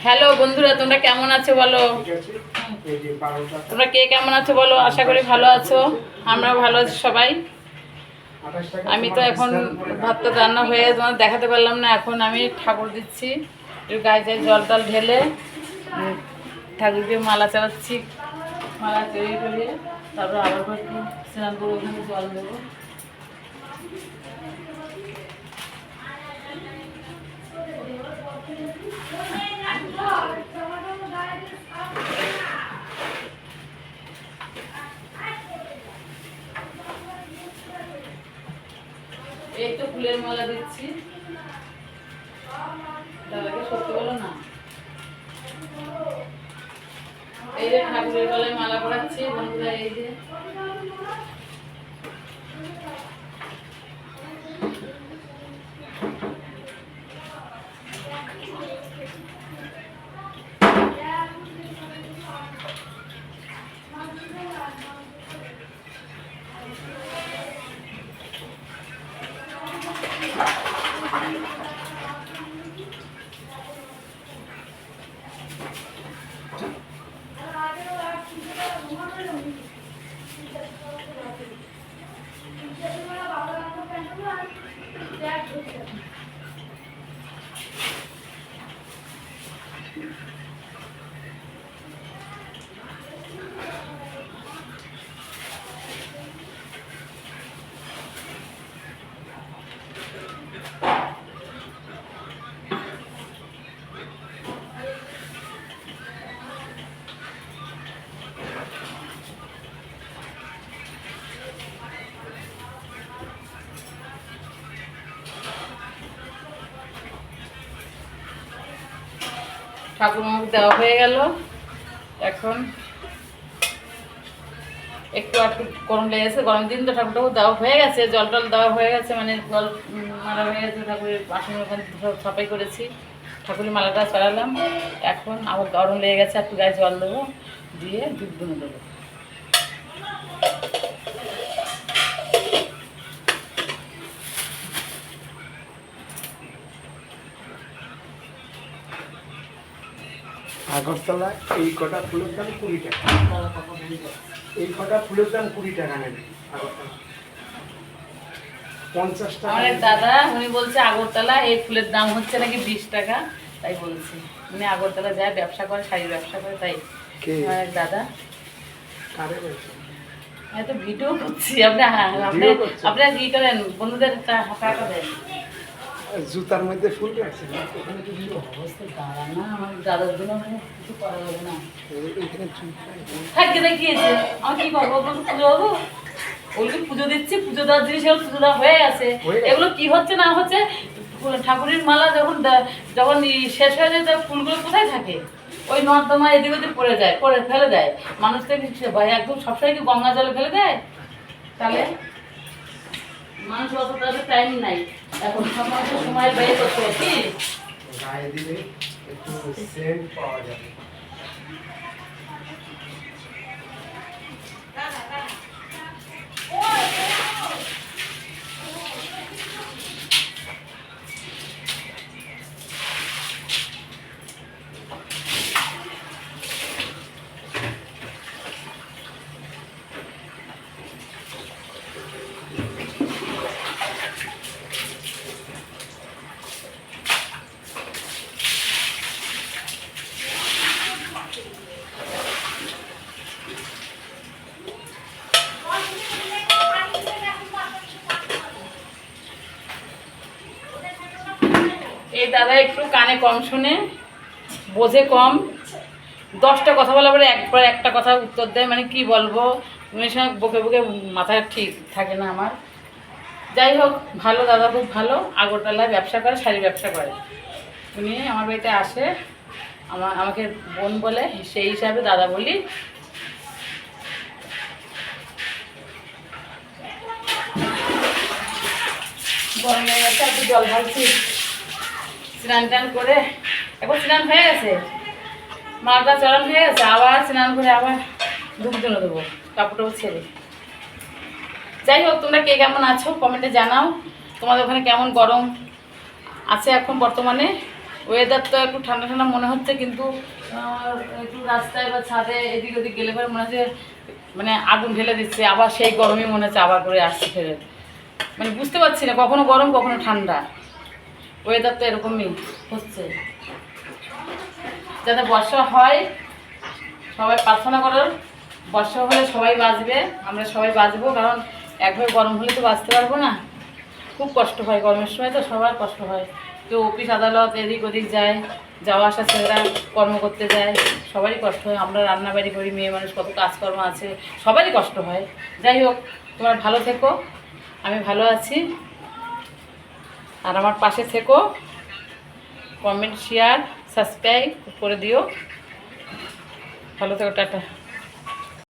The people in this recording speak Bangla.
হ্যালো বন্ধুরা, তোমরা কেমন আছো বলো? তোমরা কে কেমন আছো বলো? আশা করি ভালো আছো। আমরাও ভালো আছি সবাই। আমি তো এখন ভাতটা রান্না হয়ে তোমার দেখাতে পারলাম না। এখন আমি ঠাকুর দিচ্ছি, একটু গায়ে গায়ে জল টল ঢেলে ঠাকুরকে মালা চালাচ্ছি। মালা তৈরি করে তারপর আবার একটু স্নান করে ওখানে জল দেবো। এই তো ফুলের মালা দিচ্ছি। দাদাকে সত্যি বলো না, এই যে ঠাকুরের গলায় মালা পরাচ্ছি বন্ধুরা। এই যে ঠাকুর মুখ দেওয়া হয়ে গেল। এখন একটু একটু গরম লেগেছে, গরম দিন তো ঠাকুরটাও দেওয়া হয়ে গেছে, জল টল দেওয়া হয়ে গেছে, মানে জল মারা হয়ে গেছে। ঠাকুরের বাসনের ওখানে সাফাই করেছি, ঠাকুরের মালাটা চড়ালাম। এখন আবার গরম লেগে গেছে, একটু গায়ে জল দেবো, দিয়ে দুধ দুনে দেবো। আগরতলায় এই কটা ফুলের দাম 20 টাকা। এই কটা ফুলের দাম 20 টাকা নেবে আগরতলা। 50 টাকা। আমার এক দাদা উনি বলছে আগরতলা এই ফুলের দাম হচ্ছে নাকি 20 টাকা, তাই বলছি। উনি আগরতলা যায়, ব্যবসা করে, শাড়ির ব্যবসা করে, তাই আমার এক দাদা। কারে বলছে? হয়তো ভিডিও করছি। আপনারা কি করেন? বন্ধুদের টাকা দেন। জুতার মধ্যে ফুল রাখছে না? এখানে তো কি অবস্থা দাঁড়া না, আমার দাদার জন্য মানে কিছু করা যাবে না। এখানে থাকতে দেখিয়েছে, আমি কি করবো? পুজো হবো, ওগুলো পুজো দিচ্ছি, পুজো দেওয়ার জিনিস পুজো দেওয়া হয়ে গেছে। এগুলো কি হচ্ছে না হচ্ছে, ঠাকুরের মালা যখন যখন শেষ হয়ে যায়, তখন ফুলগুলো কোথায় থাকে? ওই নর্দমা এদিক ওদিক পড়ে যায়, পড়ে ফেলে দেয়। মানুষ তো ভাই একদম সবসময় কি গঙ্গা জলে ফেলে দেয়? তাহলে মানুষ অতটা টাইম নাই এখন, সময় বের করতে হয় কি গায়ে দিলে একটু সেন্ট পাওয়া যাবে। এই দাদা একটু কানে কম শুনে, বোঝে কম। 10টা কথা বলার পরে একবার একটা কথা উত্তর দেয়, মানে কি বলবো, উনি সঙ্গে বকে বকে মাথায় ঠিক থাকে না আমার। যাই হোক, ভালো দাদা, খুব ভালো। আগরতলায় ব্যবসা করে, শাড়ি ব্যবসা করে। উনি আমার বাড়িতে আসে, আমাকে বোন বলে, সেই হিসাবে দাদা বলি। গরম হয়ে গেছে, একটু জল ঢালছি, স্নান টান করে। এখন স্নান হয়ে গেছে, মালটা চড়ান হয়ে গেছে, আবার স্নান করে আবার ধূপ ধুনো দেবো, কাপড় টাপড় ছেড়ে। যাই হোক, তোমরা কে কেমন আছো কমেন্টে জানাও। তোমাদের ওখানে কেমন গরম আছে এখন বর্তমানে? ওয়েদার তো একটু ঠান্ডা ঠান্ডা মনে হচ্ছে, কিন্তু একটু রাস্তায় বা ছাদে এদিক ওদিক গেলে পরে মনে হচ্ছে মানে আগুন ঢেলে দিচ্ছে, আবার সেই গরমই মনে হচ্ছে আবার করে আসছে ফেরে। মানে বুঝতে পারছি না, কখনো গরম কখনো ঠান্ডা, ওয়েদার তো এরকমই হচ্ছে। যাতে বর্ষা হয়, সবাই প্রার্থনা করো বর্ষা হলে সবাই বাঁচবে, আমরা সবাই বাঁচবো, কারণ একভাবে গরম হলে তো বাঁচতে পারবো না। খুব কষ্ট হয় গরমের সময়, তো সবার কষ্ট হয়। কেউ অফিস আদালত এদিক ওদিক যায়, যাওয়া আসা ছেলেরা কর্ম করতে যায়, সবারই কষ্ট হয়। আমরা রান্নাবাড়ি করি, মেয়ে মানুষ কত কাজকর্ম আছে, সবারই কষ্ট হয়। যাই হোক, তোমরা ভালো থেকো, আমি ভালো আছি, আর আমার পাশে থেকো, কমেন্ট শেয়ার সাবস্ক্রাইব করে দিও। ভালো থেকো, টাটা।